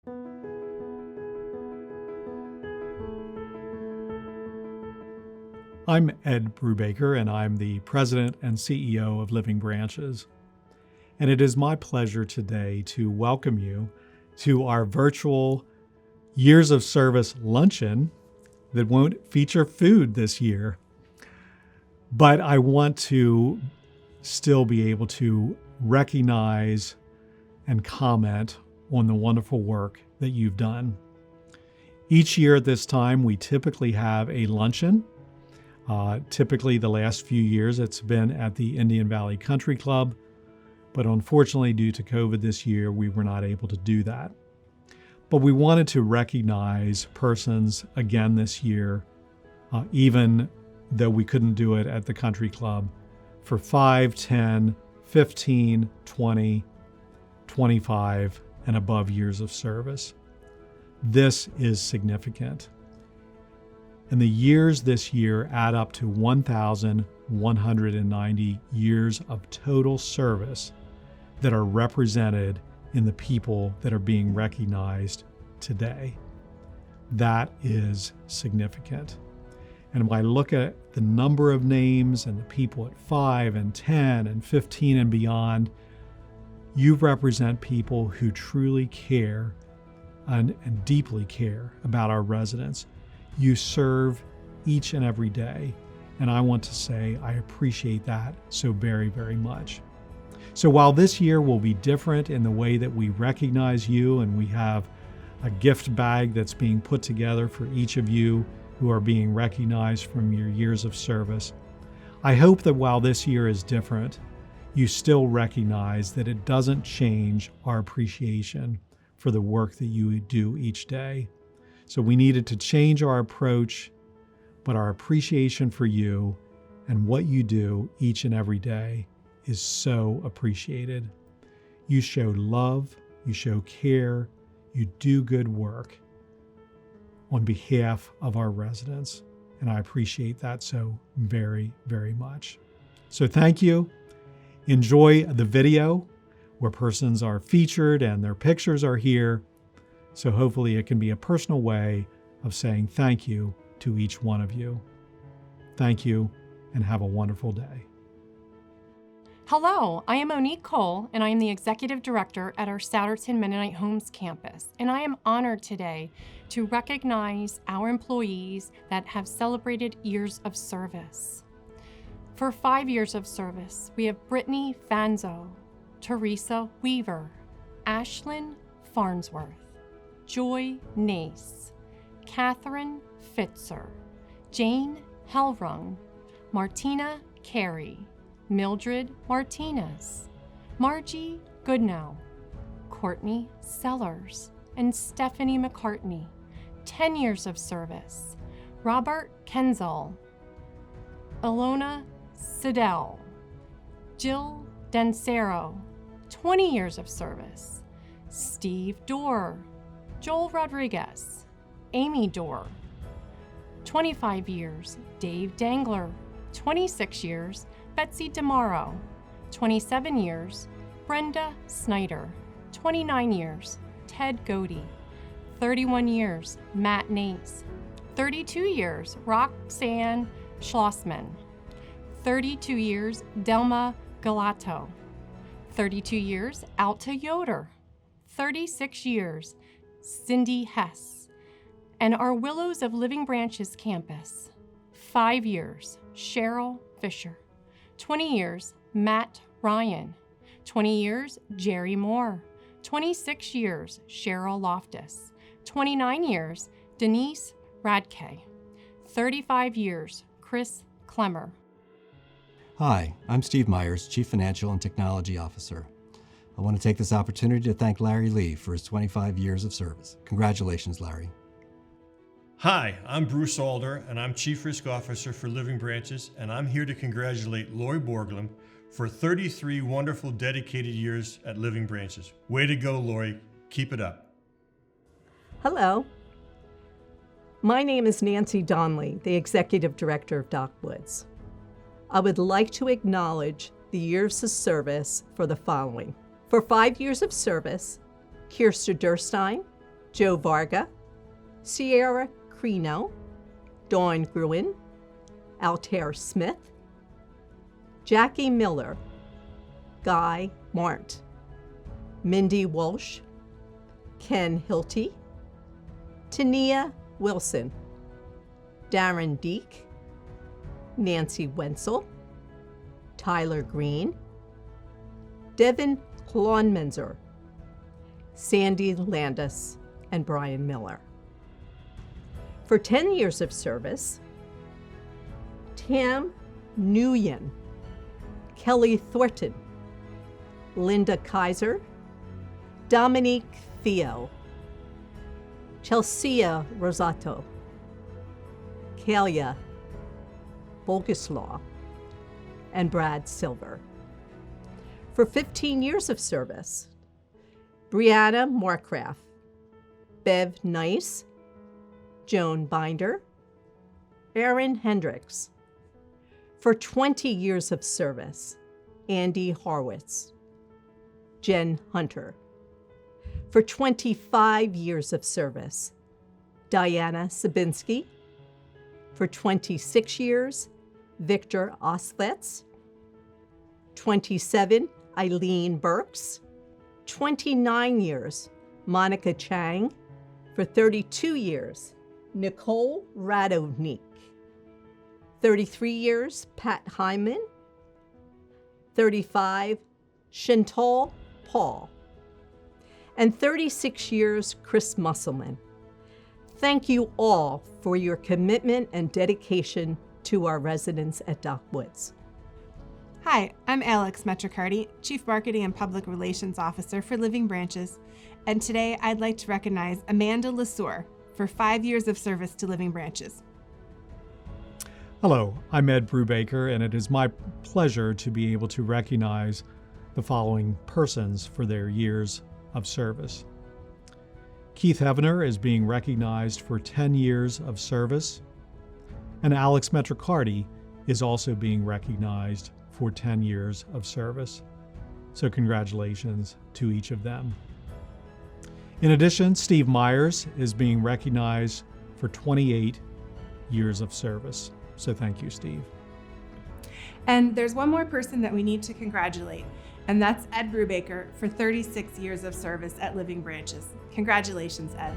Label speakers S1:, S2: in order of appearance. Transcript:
S1: I'm Ed Brubaker, and I'm the President and CEO of Living Branches. And it is my pleasure today to welcome you to our virtual Years of Service luncheon that won't feature food this year. But I want to still be able to recognize and comment on the wonderful work that you've done. Each year at this time, we typically have a luncheon. Typically, the last few years, it's been at the Indian Valley Country Club, but unfortunately, due to COVID this year, we were not able to do that. But we wanted to recognize persons again this year, even though we couldn't do it at the country club, for 5, 10, 15, 20, 25, and above years of service. This is significant. And the years this year add up to 1,190 years of total service that are represented in the people that are being recognized today. That is significant. And when I look at the number of names and the people at 5 and 10 and 15 and beyond, you represent people who truly care and deeply care about our residents. You serve each and every day, and I want to say I appreciate that so very, very much. So while this year will be different in the way that we recognize you, and we have a gift bag that's being put together for each of you who are being recognized from your years of service, I hope that while this year is different, you still recognize that it doesn't change our appreciation for the work that you do each day. So we needed to change our approach, but our appreciation for you and what you do each and every day is so appreciated. You show love, you show care, you do good work on behalf of our residents, and I appreciate that so very, very much. So thank you. Enjoy the video where persons are featured and their pictures are here. So hopefully it can be a personal way of saying thank you to each one of you. Thank you, and have a wonderful day.
S2: Hello, I am Monique Cole, and I am the Executive Director at our Sadderton Mennonite Homes campus. And I am honored today to recognize our employees that have celebrated years of service. For 5 years of service, we have Brittany Fanzo, Teresa Weaver, Ashlyn Farnsworth, Joy Nace, Catherine Fitzer, Jane Helrung, Martina Carey, Mildred Martinez, Margie Goodnow, Courtney Sellers, and Stephanie McCartney. 10 years of service. Robert Kenzel, Ilona Siddell, Jill Dancero, 20 years of service. Steve Dorr, Joel Rodriguez, Amy Dorr, 25 years. Dave Dangler, 26 years. Betsy DeMauro, 27 years. Brenda Snyder, 29 years. Ted Godey, 31 years. Matt Nace, 32 years. Roxanne Schlossman, 32 years. Delma Galato, 32 years. Alta Yoder, 36 years. Cindy Hess. And our Willows of Living Branches campus, 5 years. Cheryl Fisher, 20 years. Matt Ryan, 20 years. Jerry Moore, 26 years. Cheryl Loftus, 29 years. Denise Radke, 35 years. Chris Clemmer.
S3: Hi, I'm Steve Myers, Chief Financial and Technology Officer. I want to take this opportunity to thank Larry Lee for his 25 years of service. Congratulations, Larry.
S4: Hi, I'm Bruce Alder, and I'm Chief Risk Officer for Living Branches, and I'm here to congratulate Lori Borglum for 33 wonderful dedicated years at Living Branches. Way to go, Lori. Keep it up.
S5: Hello. My name is Nancy Donnelly, the Executive Director of Dockwoods. I would like to acknowledge the years of service for the following. For 5 years of service, Kirsta Durstein, Joe Varga, Sierra Crino, Dawn Gruen, Altair Smith, Jackie Miller, Guy Marnt, Mindy Walsh, Ken Hilty, Tania Wilson, Darren Deek, Nancy Wenzel, Tyler Green, Devin Klonmenzer, Sandy Landis, and Brian Miller. For 10 years of service, Tam Nguyen, Kelly Thornton, Linda Kaiser, Dominique Theo, Chelsea Rosato, Kalia Boguslaw, and Brad Silver. For 15 years of service, Brianna Moorcraft, Bev Nice, Joan Binder, Aaron Hendricks. For 20 years of service, Andy Horwitz, Jen Hunter. For 25 years of service, Diana Sabinski. For 26 years, Victor Osletz. 27, Eileen Burks. 29 years, Monica Chang. For 32 years, Nicole Radovnik. 33 years, Pat Hyman. 35, Chantal Paul. And 36 years, Chris Musselman. Thank you all for your commitment and dedication to our residents at Dock Woods.
S6: Hi, I'm Alex Metricardi, Chief Marketing and Public Relations Officer for Living Branches, and today I'd like to recognize Amanda Lesueur for 5 years of service to Living Branches.
S1: Hello, I'm Ed Brubaker, and it is my pleasure to be able to recognize the following persons for their years of service. Keith Hevener is being recognized for 10 years of service, and Alex Metricardi is also being recognized for 10 years of service. So congratulations to each of them. In addition, Steve Myers is being recognized for 28 years of service. So thank you, Steve.
S6: And there's one more person that we need to congratulate, and that's Ed Brubaker for 36 years of service at Living Branches. Congratulations, Ed.